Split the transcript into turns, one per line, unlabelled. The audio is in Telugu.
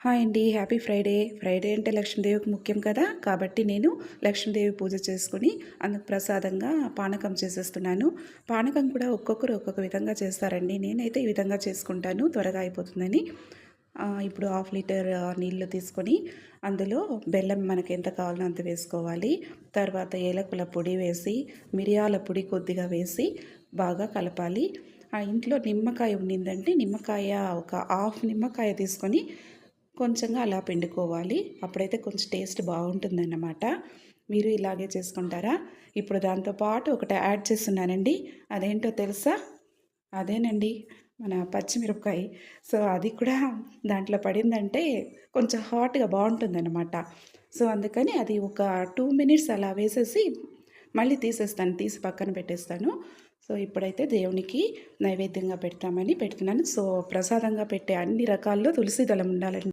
హాయ్ అండి. Happy Friday. ఫ్రైడే అంటే లక్ష్మీదేవికి ముఖ్యం కదా! కాబట్టి నేను లక్ష్మీదేవి పూజ చేసుకొని, అందుకు ప్రసాదంగా పానకం చేసేస్తున్నాను. పానకం కూడా ఒక్కొక్కరు ఒక్కొక్క విధంగా చేస్తారండి. నేనైతే ఈ విధంగా చేసుకుంటాను త్వరగా అయిపోతుందని. ఇప్పుడు హాఫ్ లీటర్ నీళ్ళు తీసుకొని, అందులో బెల్లం మనకు ఎంత కావాలో అంత వేసుకోవాలి. తర్వాత ఏలకుల పొడి వేసి, మిరియాల పొడి కొద్దిగా వేసి బాగా కలపాలి. ఇంట్లో నిమ్మకాయ ఉండిందంటే నిమ్మకాయ ఒక హాఫ్ నిమ్మకాయ తీసుకొని కొంచెంగా అలా పిండుకోవాలి. అప్పుడైతే కొంచెం టేస్ట్ బాగుంటుందన్నమాట. మీరు ఇలాగే చేసుకుంటారా? ఇప్పుడు దాంతో పాటు ఒకటి యాడ్ చేస్తున్నానండి. అదేంటో తెలుసా? అదేనండి మన పచ్చిమిరపకాయ. సో అది కూడా దాంట్లో పడిందంటే కొంచెం హాట్‌గా బాగుంటుందన్నమాట. సో అందుకని అది ఒక 2 మినిట్స్ అలా వేసేసి మళ్ళీ తీసేస్తాను. తీసి పక్కన పెట్టేస్తాను. సో ఇప్పుడైతే దేవునికి నైవేద్యంగా పెడతామని పెడుతున్నాను. సో ప్రసాదంగా పెట్టే అన్ని రకాల్లో తులసి దళం ఉండాలండి.